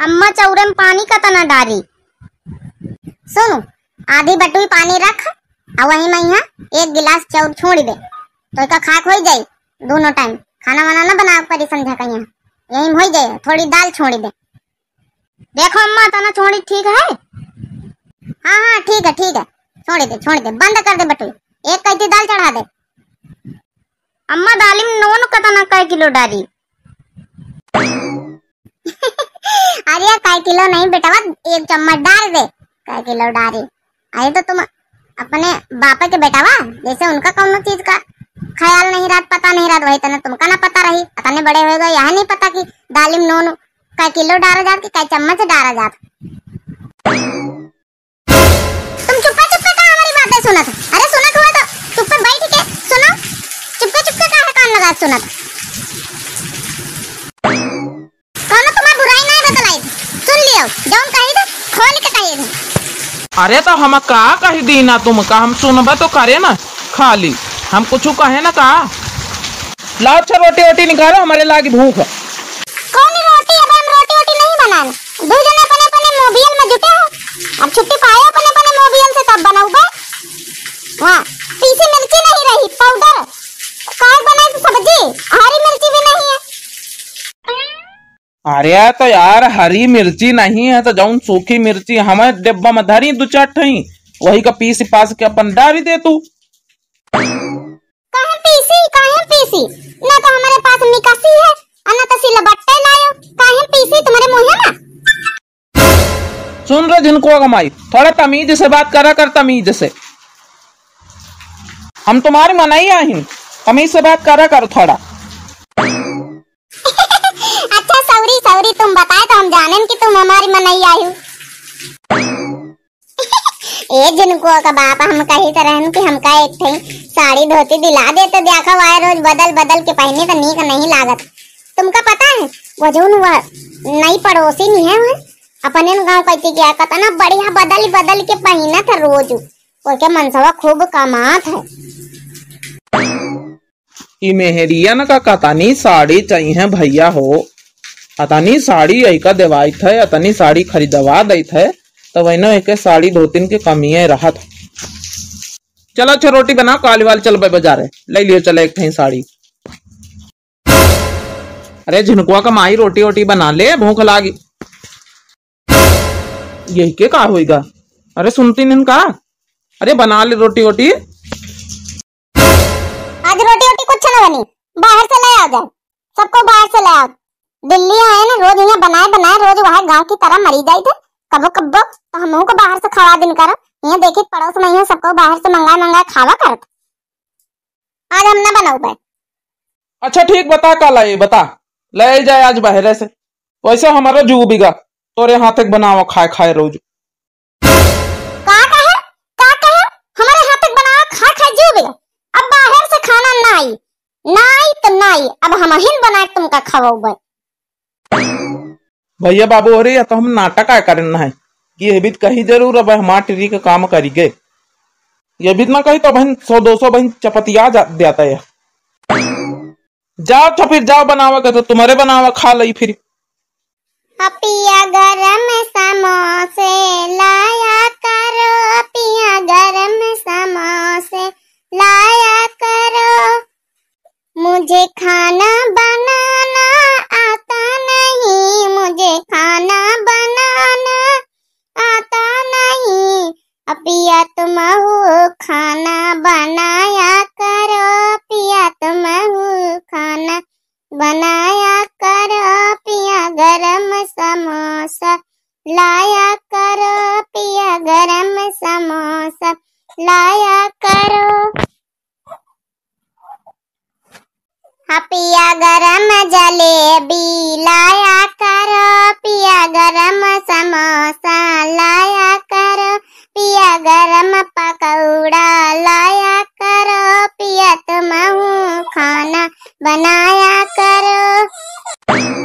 अम्मा चौरे में पानी का तना डारी। सुनो, आधी बटुई पानी रख और वही में यहाँ एक गिलास चाउर छोड़ दे तो का खाक हो जाए। दोनों टाइम खाना वाना ना बना परी समझा का यहाँ यही हो जाए। थोड़ी दाल छोड़ दे। देखो अम्मा तना छोड़ी ठीक है। हाँ हाँ ठीक है छोड़ दे बंद कर दे बटुई। एक कैती दाल चढ़ा दे। अम्मा दाली में नोन का तना कै किलो डाली। अरे कै किलो नहीं बेटा, एक चम्मच डाल दे। कै किलो डाली अरे तो तुम अपने बापा के बेटावा जैसे उनका कौन चीज का ख्याल नहीं रहा, पता नहीं रहा, वही तना तुमका ना पता रही। अतने बड़े हो गए यहाँ नहीं पता कि दाली में नोन कै किलो डाला जात कि कै चम्मच डाला जात। तुम चुप्पे का हमारी बातें सुनत। अरे सुनत हुआ तो चुप्पे बैठ के सुनो। चुप्पे का है कान लगा सुनत। कौन तुम्हारी बुराई नहीं बतलाई, सुन लियो जौन कही दे खोल के कही दे। अरे तो हम का कही दी ना तुम का हम सुनबा तो करे ना खाली हम कुछ कहे ना का। लाओ अच्छा रोटी वोटी निकालो हमारे लागी भूख। कौन रोटी? अब हम रोटी नहीं बनाने। दो जने अपने मोबाइल में जुटे हैं। अब छुट्टी पाए अपने मोबाइल से तब बनाऊ बे। वहाँ पीसी मिर्ची नहीं रही, पाउडर काय बनाई सब्जी हरी मिर्ची भी नहीं है। अरे तो यार हरी मिर्ची नहीं है तो जौन सूखी मिर्ची हमें डिब्बा में धरी दो चार ठही वही का पीस पास के अपन डाली दे तू। काहे पीसी ना तो हमारे पास निकासी है ना तो सिलबट्टे लायो। काहे पीसी तुम्हारे मुंह में ना। सुन रहे जिनको कमाई थोड़ा तमीज से बात करा कर, तमीज से। हम तुम्हारी मनाई आई तमीज से बात करा कर थोड़ा। अच्छा सॉरी तुम बताए तो हम जाने कि तुम हमारी मनाई आई हो। ए जिनको का बाप हम कही तरह कि हमका एक थी साड़ी धोती दिला दे तो देखा हुआ रोज बदल के पहने तो नीक नहीं लागत। तुमका पता है वो जो नई पड़ोसी नहीं है वह अपने गांव कहती क्या कतना बढ़िया बदल के पहना था रोज। वो के मनसवा खूब कमात है। ई मेहरियन का कतनी साड़ी चाहिए भैया हो। अतनी साड़ी ऐका देवाई थे, अतनी साड़ी खरीदवा दी थे तो वही एक साड़ी दो तीन के कमी रहा था। चलो अच्छा रोटी बना काली वाली चल बाजार ले लियो चले एक थी साड़ी। अरे झिनकुआ का माई रोटी वोटी बना ले भूख लागी। यही के का होएगा? अरे सुनती नहीं का? अरे बना ले रोटी वोटी। आज रोटी कुछ ना बनी, बाहर से ले आ जाए। सबको बाहर से ले आओ। दिल्ली आए ना रोज यहाँ बनाए रोज वहाँ गांव की तरह मरी जाए थे। कबो तो हम को बाहर से खावा दिन करो। यहाँ देखिए पड़ोस में यहाँ सबको बाहर से मंगाए खावा करत। आज हम ना बनाऊ भाई। अच्छा ठीक बता का लाई बता ले जाए आज बाहर से। वैसे हमारा जू बिगा तोरे हाथ बनावा खाए रोज। का कहे हमारे हाथ बनावा खाए जू बिगा। अब बाहर से खाना नहीं तो नहीं अब हम हिन बना के तुमका खवाऊ भाई। भैया बाबू अरे या तो हम नाटक आय करना है कि ये भी कही जरूर अब हमारे टिरी के काम करी गए। ये भी ना कही तो बहन 100-200 बहन चपतिया जाता है। जाओ तो फिर जाओ बनावा के तो तुम्हारे बनावा खा ली फिर। पिया गरम समोसे लाया करो, पिया गरम समोसे लाया करो। मुझे खाना बनाना आता नहीं, मुझे खाना बनाना आता नहीं। पिया तुम खाना बनाया करो, पिया तुम खाना बनाया करो। पिया गरम समोसा लाया करो, पिया गरम समोसा लाया करो। पिया गरम जलेबी लाया करो, पिया गरम समोसा